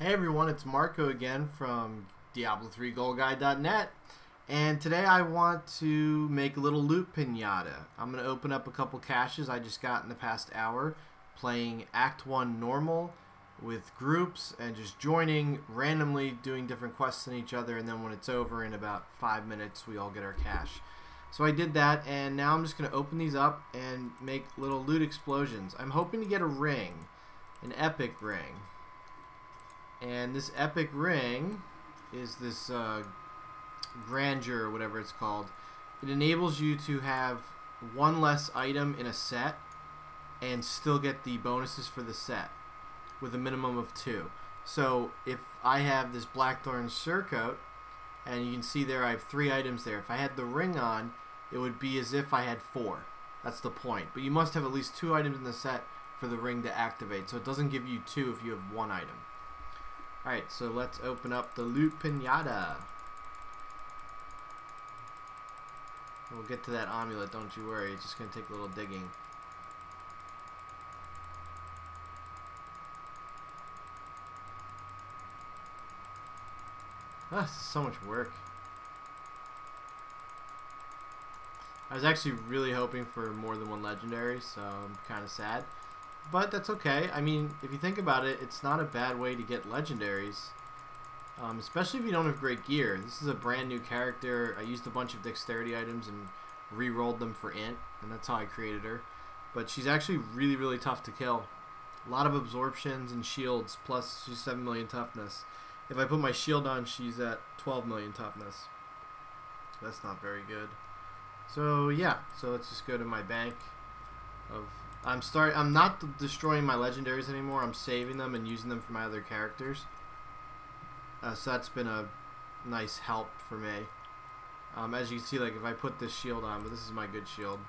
Hey everyone, it's Marco again from Diablo3GoldGuide.net, and today I want to make a little loot pinata. I'm going to open up a couple caches I just got in the past hour playing Act 1 normal with groups and just joining randomly, doing different quests than each other, and then when it's over in about 5 minutes we all get our cache. So I did that, and now I'm just going to open these up and make little loot explosions. I'm hoping to get a ring, an epic ring. And this epic ring is this grandeur, or whatever it's called. It enables you to have one less item in a set and still get the bonuses for the set with a minimum of 2. So if I have this Blackthorn surcoat, and you can see there I have 3 items there. If I had the ring on, it would be as if I had 4. That's the point. But you must have at least 2 items in the set for the ring to activate. So it doesn't give you 2 if you have 1 item. Alright, so let's open up the loot pinata. We'll get to that amulet, don't you worry. It's just going to take a little digging. Ah, this is so much work. I was actually really hoping for more than one legendary, so I'm kind of sad. But that's okay. I mean, if you think about it, it's not a bad way to get legendaries. Especially if you don't have great gear. This is a brand new character. I used a bunch of dexterity items and re-rolled them for int, and that's how I created her. But she's actually really, really tough to kill. A lot of absorptions and shields, plus she's 7 million toughness. If I put my shield on, she's at 12 million toughness. That's not very good. So yeah, so let's just go to my bank of... I'm not destroying my legendaries anymore. I'm saving them and using them for my other characters. So that's been a nice help for me. As you can see, like if I put this shield on, but this is my good shield.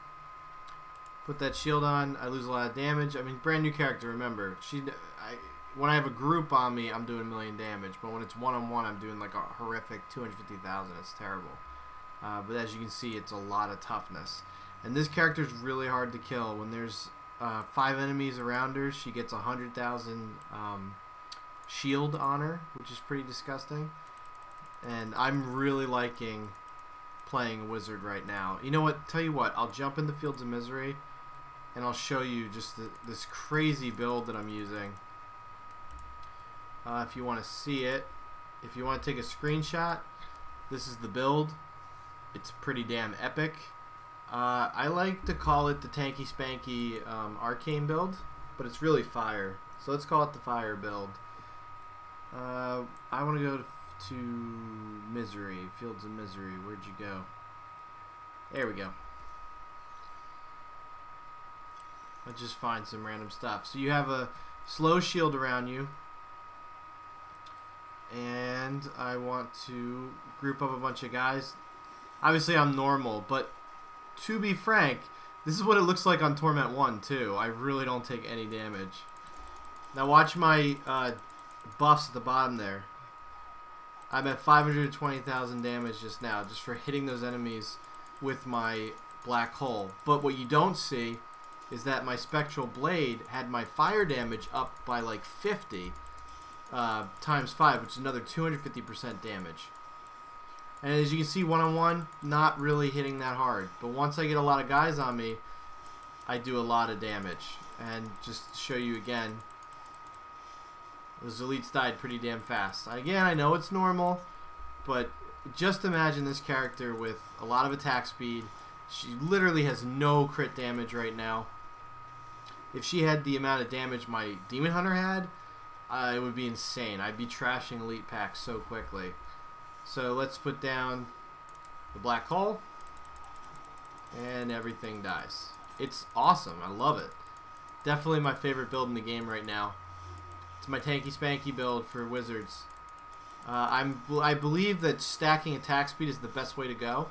Put that shield on, I lose a lot of damage. I mean, brand new character. Remember, when I have a group on me, I'm doing 1 million damage. But when it's one-on-one, I'm doing like a horrific 250,000. It's terrible. But as you can see, it's a lot of toughness. And this character is really hard to kill. When there's 5 enemies around her, she gets 100,000 shield on her, which is pretty disgusting. And I'm really liking playing a wizard right now. You know what? Tell you what, I'll jump in the Fields of Misery and I'll show you just this crazy build that I'm using. If you want to see it, if you want to take a screenshot, this is the build. It's pretty damn epic. I like to call it the tanky spanky arcane build, but it's really fire. So let's call it the fire build. I want to go to Misery, Fields of Misery. Where'd you go? There we go. Let's just find some random stuff. So you have a slow shield around you, and I want to group up a bunch of guys. Obviously I'm normal, but to be frank, this is what it looks like on Torment 1 too. I really don't take any damage. Now watch my buffs at the bottom there. I'm at 520,000 damage just now, just for hitting those enemies with my black hole. But what you don't see is that my spectral blade had my fire damage up by like 50 times 5, which is another 250% damage. And as you can see, one-on-one, not really hitting that hard. But once I get a lot of guys on me, I do a lot of damage. And just to show you again, those elites died pretty damn fast. Again, I know it's normal, but just imagine this character with a lot of attack speed. She literally has no crit damage right now. If she had the amount of damage my Demon Hunter had, it would be insane. I'd be trashing elite packs so quickly. So let's put down the black hole, and everything dies. It's awesome. I love it. Definitely my favorite build in the game right now. It's my tanky spanky build for wizards. I believe that stacking attack speed is the best way to go,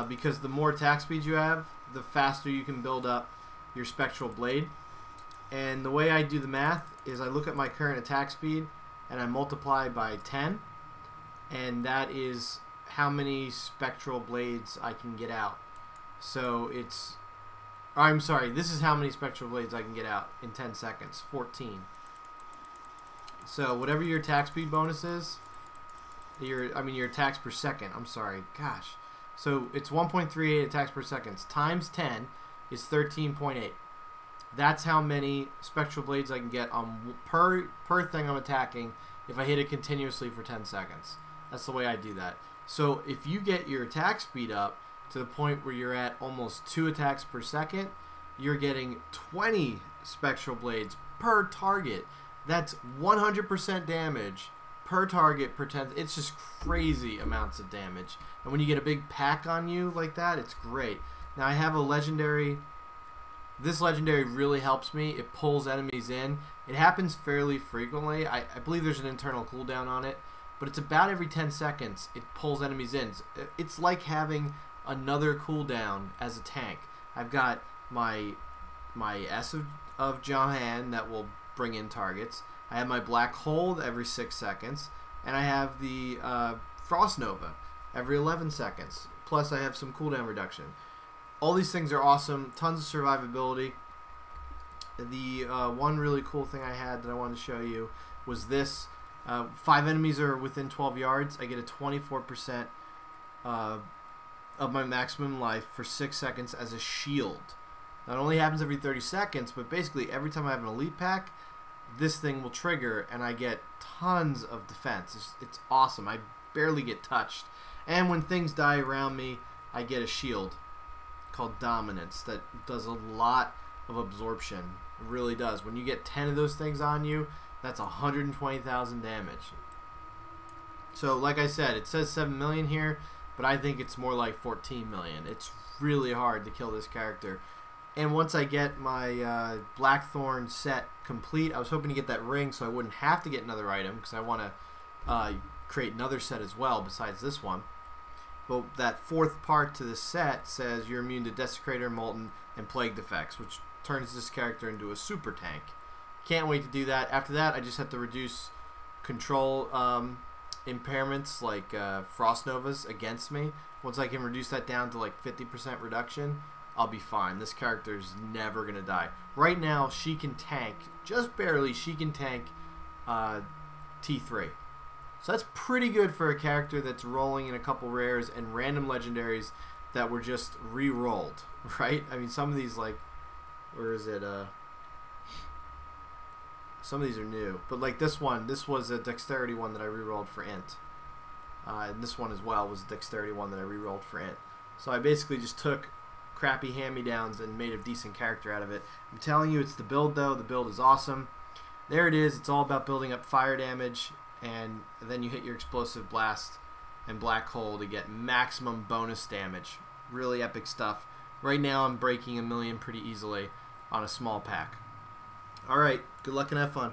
because the more attack speed you have, the faster you can build up your spectral blade. And the way I do the math is I look at my current attack speed and I multiply by 10. And that is how many spectral blades I can get out. So it's... I'm sorry, this is how many spectral blades I can get out in 10 seconds. 14. So whatever your attack speed bonus is, your attacks per second. I'm sorry, gosh. So it's 1.38 attacks per second times 10 is 13.8. That's how many spectral blades I can get on per thing I'm attacking if I hit it continuously for 10 seconds. That's the way I do that. So if you get your attack speed up to the point where you're at almost 2 attacks per second, you're getting 20 spectral blades per target. That's 100% damage per target per 10. It's just crazy amounts of damage. And when you get a big pack on you like that, it's great. Now I have a legendary. This legendary really helps me. It pulls enemies in. It happens fairly frequently. I believe there's an internal cooldown on it, but it's about every 10 seconds it pulls enemies in. It's like having another cooldown as a tank. I've got my S of Jahan that will bring in targets. I have my Black Hole every 6 seconds, and I have the Frost Nova every 11 seconds. Plus I have some cooldown reduction. All these things are awesome. Tons of survivability. The one really cool thing I had that I wanted to show you was this. 5 enemies are within 12 yards. I get a 24% of my maximum life for 6 seconds as a shield. Now, it only happens every 30 seconds, but basically every time I have an elite pack, this thing will trigger, and I get tons of defense. It's awesome. I barely get touched. And when things die around me, I get a shield called Dominance that does a lot of absorption. It really does. When you get 10 of those things on you, that's 120,000 damage. So like I said, it says 7 million here, but I think it's more like 14 million. It's really hard to kill this character. And once I get my Blackthorn set complete, I was hoping to get that ring so I wouldn't have to get another item, because I want to create another set as well besides this one. But that 4th part to this set says you're immune to Desecrator, Molten, and Plagued effects, which turns this character into a super tank. Can't wait to do that. After that, I just have to reduce control impairments like Frost Novas against me. Once I can reduce that down to like 50% reduction, I'll be fine. This character's never going to die. Right now, she can tank, just barely, she can tank T3. So that's pretty good for a character that's rolling in a couple rares and random legendaries that were just re-rolled, right? I mean, some of these, like, where is it? Some of these are new. But like this one, this was a dexterity one that I re-rolled for Int. And this one as well was a dexterity one that I re-rolled for Int. So I basically just took crappy hand-me-downs and made a decent character out of it. I'm telling you, it's the build, though. The build is awesome. There it is. It's all about building up fire damage, and then you hit your explosive blast and black hole to get maximum bonus damage. Really epic stuff. Right now I'm breaking 1 million pretty easily on a small pack. Alright, good luck and have fun.